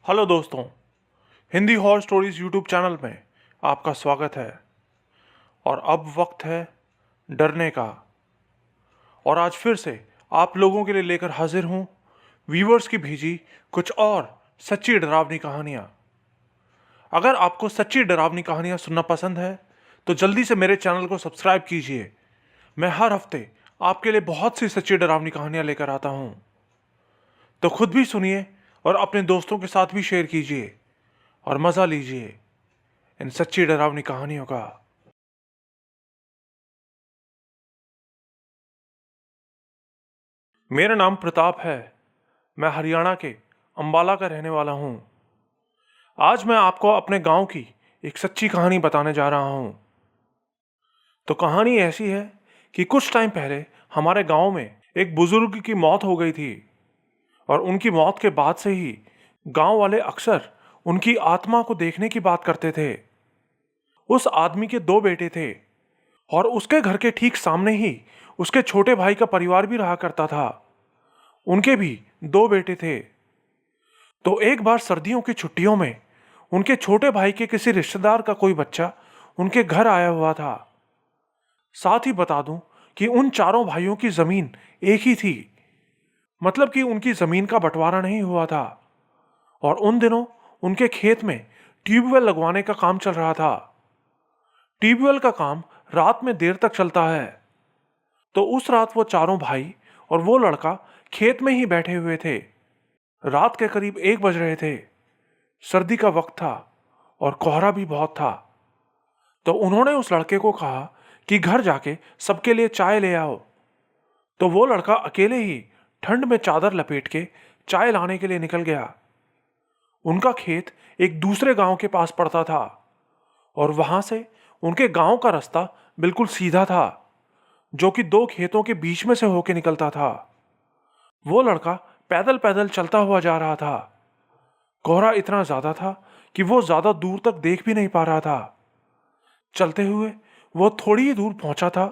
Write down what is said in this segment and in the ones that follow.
Hello दोस्तों, Hindi horror stories YouTube channel में आपका स्वागत है। और अब वक्त है डरने का। और आज फिर से आप लोगों के लिए लेकर हाजिर हूँ व्यूवर्स की भेजी कुछ और सच्ची डरावनी कहानियाँ। अगर आपको सच्ची डरावनी कहानियाँ सुनना पसंद है तो जल्दी से मेरे चैनल को सब्सक्राइब कीजिए। मैं हर हफ्ते आपके लिए बहुत सी सच्ची डरावनी कहानियाँ लेकर आता हूँ, तो खुद भी सुनिए और अपने दोस्तों के साथ भी शेयर कीजिए और मज़ा लीजिए इन सच्ची डरावनी कहानियों का। मेरा नाम प्रताप है। मैं हरियाणा के अंबाला का रहने वाला हूँ। आज मैं आपको अपने गांव की एक सच्ची कहानी बताने जा रहा हूँ। तो कहानी ऐसी है कि कुछ टाइम पहले हमारे गांव में एक बुजुर्ग की मौत हो गई थी। और उनकी मौत के बाद से ही गांव वाले अक्सर उनकी आत्मा को देखने की बात करते थे। उस आदमी के दो बेटे थे और उसके घर के ठीक सामने ही उसके छोटे भाई का परिवार भी रहा करता था। उनके भी दो बेटे थे। तो एक बार सर्दियों की छुट्टियों में उनके छोटे भाई के किसी रिश्तेदार का कोई बच्चा उनके घर आया हुआ था। साथ ही बता दूं कि उन चारों भाइयों की जमीन एक ही थी, मतलब कि उनकी जमीन का बंटवारा नहीं हुआ था। और उन दिनों उनके खेत में ट्यूबवेल लगवाने का काम चल रहा था। ट्यूबवेल का काम रात में देर तक चलता है। तो उस रात वो चारों भाई और वो लड़का खेत में ही बैठे हुए थे। रात के करीब 1 बज रहे थे। सर्दी का वक्त था और कोहरा भी बहुत था। तो उन्होंने उस लड़के को कहा कि घर जाके सबके लिए चाय ले आओ। तो वो लड़का अकेले ही ठंड में चादर लपेट के चाय लाने के लिए निकल गया। उनका खेत एक दूसरे गांव के पास पड़ता था और वहां से उनके गांव का रास्ता बिल्कुल सीधा था, जो कि दो खेतों के बीच में से होके निकलता था। वो लड़का पैदल पैदल चलता हुआ जा रहा था। कोहरा इतना ज्यादा था कि वो ज्यादा दूर तक देख भी नहीं पा रहा था। चलते हुए वो थोड़ी ही दूर पहुंचा था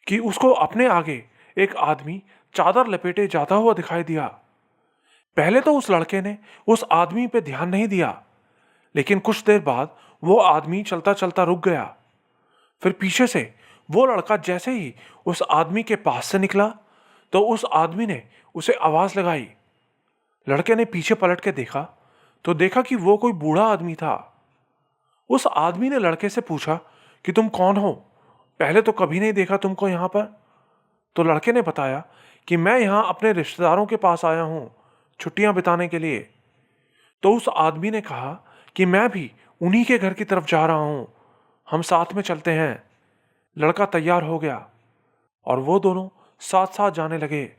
कि उसको अपने आगे एक आदमी चादर लपेटे जाता हुआ दिखाई दिया। पहले तो उस लड़के ने उस आदमी पे ध्यान नहीं दिया, लेकिन कुछ देर बाद वो आदमी चलता चलता रुक गया। फिर पीछे से वो लड़का जैसे ही उस आदमी के पास से निकला तो उस आदमी ने उसे आवाज लगाई। लड़के ने पीछे पलट के देखा तो देखा कि वो कोई बूढ़ा आदमी था। उस आदमी ने लड़के से पूछा कि तुम कौन हो, पहले तो कभी नहीं देखा तुमको यहां पर। तो लड़के ने बताया कि मैं यहां अपने रिश्तेदारों के पास आया हूं छुट्टियां बिताने के लिए। तो उस आदमी ने कहा कि मैं भी उन्हीं के घर की तरफ जा रहा हूं, हम साथ में चलते हैं। लड़का तैयार हो गया और वो दोनों साथ साथ जाने लगे।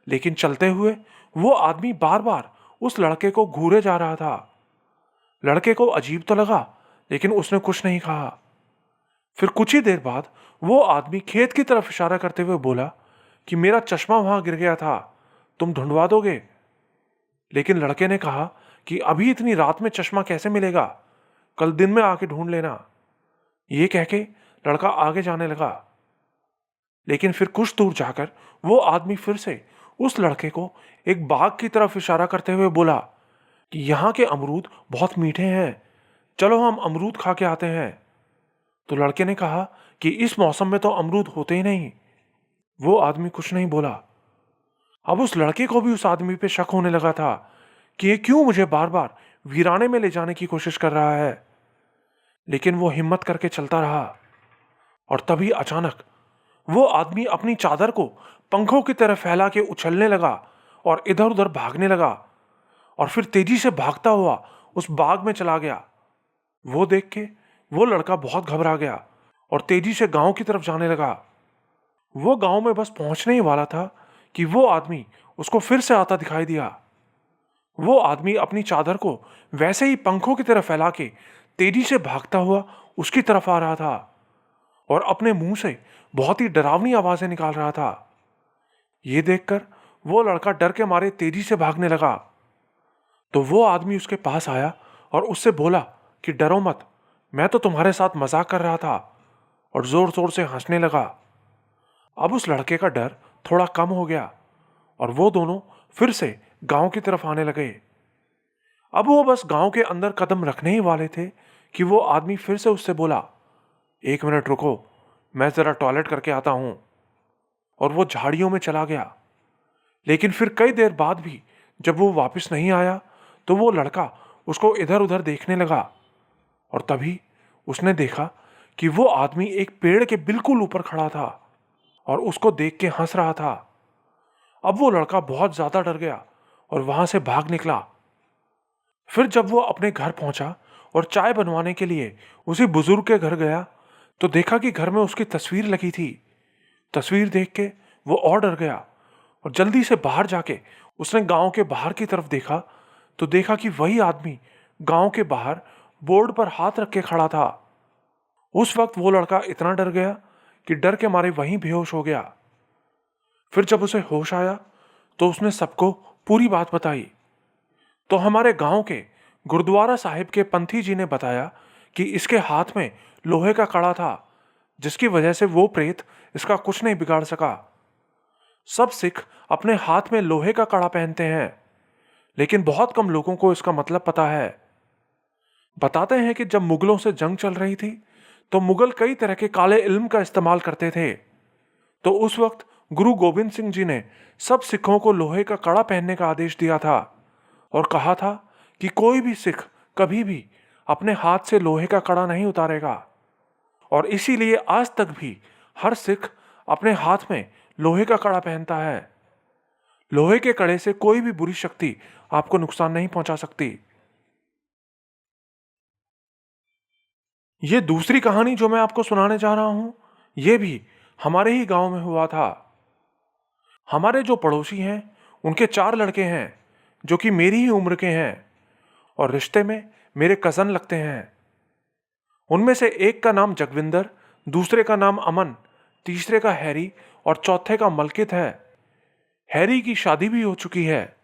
लेकिन चलते हुए वो आदमी बार बार उस लड़के को घूरे जा रहा था। लड़के को अजीब तो लगा, लेकिन उसने कुछ नहीं कहा। फिर कुछ ही देर बाद वो आदमी खेत की तरफ इशारा करते हुए बोला कि मेरा चश्मा वहां गिर गया था, तुम ढूंढवा दोगे? लेकिन लड़के ने कहा कि अभी इतनी रात में चश्मा कैसे मिलेगा, कल दिन में आके ढूंढ लेना। ये कह के लड़का आगे जाने लगा। लेकिन फिर कुछ दूर जाकर वो आदमी फिर से उस लड़के को एक बाग की तरफ इशारा करते हुए बोला कि यहाँ के अमरूद बहुत मीठे हैं, चलो हम अमरूद खा के आते हैं। तो लड़के ने कहा कि इस मौसम में तो अमरूद होते ही नहीं। वो आदमी कुछ नहीं बोला। अब उस लड़के को भी उस आदमी पे शक होने लगा था कि ये क्यों मुझे बार बार वीराने में ले जाने की कोशिश कर रहा है। लेकिन वो हिम्मत करके चलता रहा। और तभी अचानक वो आदमी अपनी चादर को पंखों की तरह फैला के उछलने लगा और इधर उधर भागने लगा और फिर तेजी से भागता हुआ उस बाग में चला गया। वो देख के वो लड़का बहुत घबरा गया और तेजी से गांव की तरफ जाने लगा। वो गांव में बस पहुंचने ही वाला था कि वो आदमी उसको फिर से आता दिखाई दिया। वो आदमी अपनी चादर को वैसे ही पंखों की तरह फैला के तेजी से भागता हुआ उसकी तरफ आ रहा था और अपने मुंह से बहुत ही डरावनी आवाजें निकाल रहा था। ये देखकर वो लड़का डर के मारे तेजी से भागने लगा। तो वो आदमी उसके पास आया और उससे बोला कि डरो मत, मैं तो तुम्हारे साथ मजाक कर रहा था, और जोर जोर से हंसने लगा। अब उस लड़के का डर थोड़ा कम हो गया और वो दोनों फिर से गांव की तरफ आने लगे। अब वो बस गांव के अंदर कदम रखने ही वाले थे कि वो आदमी फिर से उससे बोला, 1 मिनट रुको, मैं जरा टॉयलेट करके आता हूं। और वो झाड़ियों में चला गया। लेकिन फिर कई देर बाद भी जब वो वापस नहीं आया तो वो लड़का उसको इधर उधर देखने लगा। और तभी उसने देखा कि वो आदमी एक पेड़ के बिल्कुल ऊपर खड़ा था और उसको देख के हंस रहा था। अब वो लड़का बहुत ज्यादा डर गया और वहां से भाग निकला। फिर जब वो अपने घर पहुंचा और चाय बनवाने के लिए उसी बुजुर्ग के घर गया तो देखा कि घर में उसकी तस्वीर लगी थी। तस्वीर देख के वो और डर गया और जल्दी से बाहर जाके उसने गांव के बाहर की तरफ देखा तो देखा कि वही आदमी गांव के बाहर बोर्ड पर हाथ रख के खड़ा था। उस वक्त वो लड़का इतना डर गया कि डर के मारे वहीं बेहोश हो गया। फिर जब उसे होश आया तो उसने सबको पूरी बात बताई। तो हमारे गांव के गुरुद्वारा साहिब के पंथी जी ने बताया कि इसके हाथ में लोहे का कड़ा था, जिसकी वजह से वो प्रेत इसका कुछ नहीं बिगाड़ सका। सब सिख अपने हाथ में लोहे का कड़ा पहनते हैं, लेकिन बहुत कम लोगों को इसका मतलब पता है। बताते हैं कि जब मुगलों से जंग चल रही थी तो मुगल कई तरह के काले इल्म का इस्तेमाल करते थे। तो उस वक्त गुरु गोविंद सिंह जी ने सब सिखों को लोहे का कड़ा पहनने का आदेश दिया था और कहा था कि कोई भी सिख कभी भी अपने हाथ से लोहे का कड़ा नहीं उतारेगा। और इसीलिए आज तक भी हर सिख अपने हाथ में लोहे का कड़ा पहनता है। लोहे के कड़े से कोई भी बुरी शक्ति आपको नुकसान नहीं पहुंचा सकती। ये दूसरी कहानी जो मैं आपको सुनाने जा रहा हूं, ये भी हमारे ही गांव में हुआ था। हमारे जो पड़ोसी हैं उनके 4 लड़के हैं जो कि मेरी ही उम्र के हैं और रिश्ते में मेरे कजन लगते हैं। उनमें से एक का नाम जगविंदर, दूसरे का नाम अमन, तीसरे का हैरी और चौथे का मलकित है। हैरी की शादी भी हो चुकी है।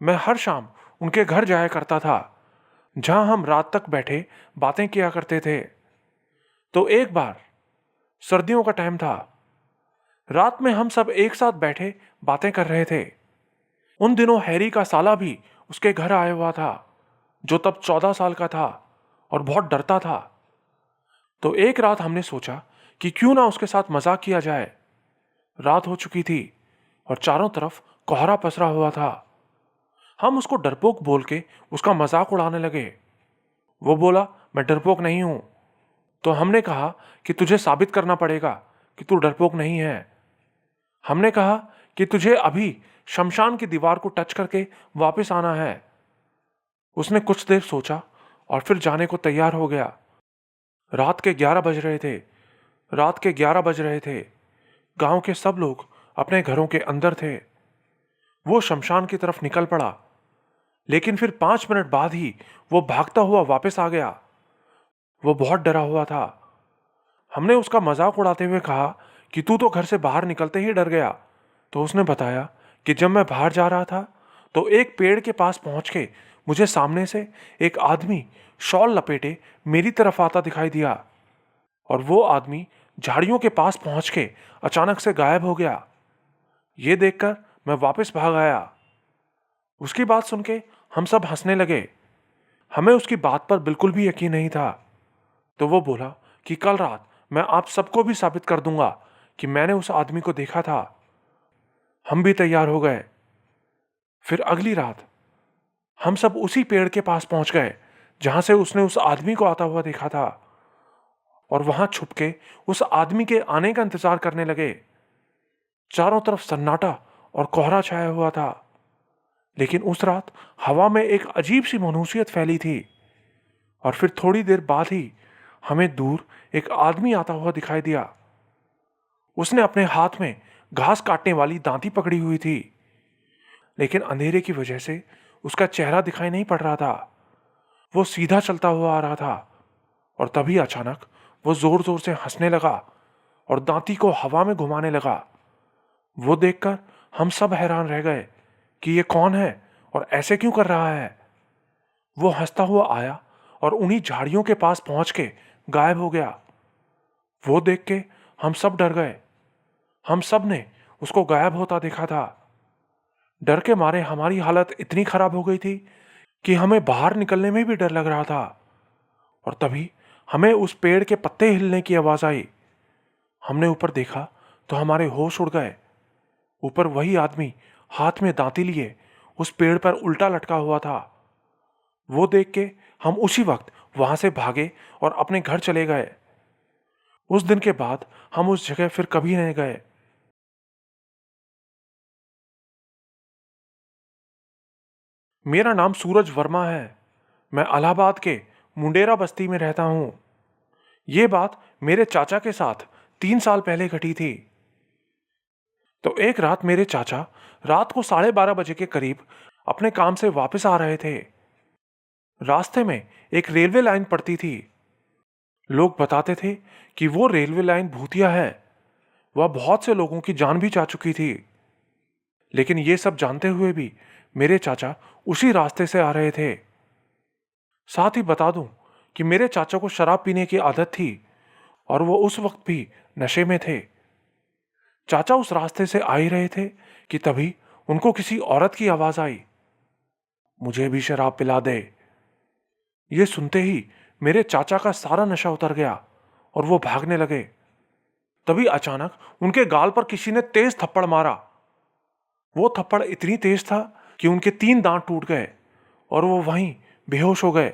मैं हर शाम उनके घर जाया करता था, जहां हम रात तक बैठे बातें किया करते थे। तो एक बार सर्दियों का टाइम था। रात में हम सब एक साथ बैठे बातें कर रहे थे। उन दिनों हैरी का साला भी उसके घर आया हुआ था, जो तब 14 साल का था और बहुत डरता था। तो एक रात हमने सोचा कि क्यों ना उसके साथ मजाक किया जाए। रात हो चुकी थी और चारों तरफ कोहरा पसरा हुआ था। हम उसको डरपोक बोल के उसका मजाक उड़ाने लगे। वो बोला, मैं डरपोक नहीं हूं। तो हमने कहा कि तुझे साबित करना पड़ेगा कि तू डरपोक नहीं है। हमने कहा कि तुझे अभी शमशान की दीवार को टच करके वापस आना है। उसने कुछ देर सोचा और फिर जाने को तैयार हो गया। रात के 11 बज रहे थे। रात के 11 बज रहे थे। गांव के सब लोग अपने घरों के अंदर थे। वो शमशान की तरफ निकल पड़ा, लेकिन फिर 5 मिनट बाद ही वो भागता हुआ वापस आ गया। वो बहुत डरा हुआ था। हमने उसका मजाक उड़ाते हुए कहा कि तू तो घर से बाहर निकलते ही डर गया। तो उसने बताया कि जब मैं बाहर जा रहा था तो एक पेड़ के पास पहुंच के मुझे सामने से एक आदमी शॉल लपेटे मेरी तरफ आता दिखाई दिया और वो आदमी झाड़ियों के पास पहुंच के अचानक से गायब हो गया। ये देखकर मैं वापस भाग आया। उसकी बात सुन के हम सब हंसने लगे। हमें उसकी बात पर बिल्कुल भी यकीन नहीं था। तो वो बोला कि कल रात मैं आप सबको भी साबित कर दूंगा कि मैंने उस आदमी को देखा था। हम भी तैयार हो गए। फिर अगली रात हम सब उसी पेड़ के पास पहुंच गए जहां से उसने उस आदमी को आता हुआ देखा था और वहां छुप के उस आदमी के आने का इंतजार करने लगे। चारों तरफ सन्नाटा और कोहरा छाया हुआ था, लेकिन उस रात हवा में एक अजीब सी मनुसियत फैली थी। और फिर थोड़ी देर बाद ही हमें दूर एक आदमी आता हुआ दिखाई दिया। उसने अपने हाथ में घास काटने वाली दांती पकड़ी हुई थी, लेकिन अंधेरे की वजह से उसका चेहरा दिखाई नहीं पड़ रहा था। वो सीधा चलता हुआ आ रहा था और तभी अचानक वो जोर जोर से हंसने लगा और दांती को हवा में घुमाने लगा। वो देखकर हम सब हैरान रह गए कि ये कौन है और ऐसे क्यों कर रहा है। वो हंसता हुआ आया और उन्हीं झाड़ियों के पास पहुंच के गायब हो गया। वो देख के हम सब डर गए। हम सब ने उसको गायब होता देखा था। डर के मारे हमारी हालत इतनी खराब हो गई थी कि हमें बाहर निकलने में भी डर लग रहा था। और तभी हमें उस पेड़ के पत्ते हिलने की आवाज आई। हमने ऊपर देखा तो हमारे होश उड़ गए। ऊपर वही आदमी हाथ में दांती लिए उस पेड़ पर उल्टा लटका हुआ था। वो देख के हम उसी वक्त वहां से भागे और अपने घर चले गए। उस दिन के बाद हम उस जगह फिर कभी नहीं गए। मेरा नाम सूरज वर्मा है। मैं इलाहाबाद के मुंडेरा बस्ती में रहता हूँ। ये बात मेरे चाचा के साथ 3 साल पहले घटी थी। तो एक रात मेरे चाचा रात को 12:30 बजे के करीब अपने काम से वापस आ रहे थे। रास्ते में एक रेलवे लाइन पड़ती थी। लोग बताते थे कि वो रेलवे लाइन भूतिया है। वह बहुत से लोगों की जान भी जा चुकी थी। लेकिन ये सब जानते हुए भी मेरे चाचा उसी रास्ते से आ रहे थे। साथ ही बता दूं कि मेरे चाचा को शराब पीने की आदत थी और वो उस वक्त भी नशे में थे। चाचा उस रास्ते से आ ही रहे थे कि तभी उनको किसी औरत की आवाज आई, मुझे भी शराब पिला दे। ये सुनते ही मेरे चाचा का सारा नशा उतर गया और वो भागने लगे। तभी अचानक उनके गाल पर किसी ने तेज थप्पड़ मारा। वो थप्पड़ इतनी तेज था कि उनके 3 दांत टूट गए और वो वहीं बेहोश हो गए।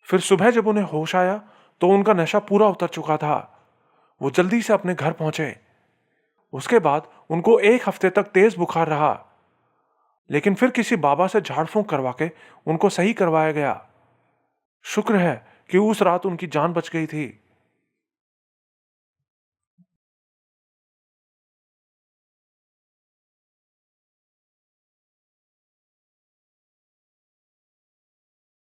फिर सुबह जब उन्हें होश आया तो उनका नशा पूरा उतर चुका था। वो जल्दी से अपने घर पहुंचे। उसके बाद उनको 1 हफ्ते तक तेज बुखार रहा, लेकिन फिर किसी बाबा से झाड़ फूंक करवा के उनको सही करवाया गया। शुक्र है कि उस रात उनकी जान बच गई थी।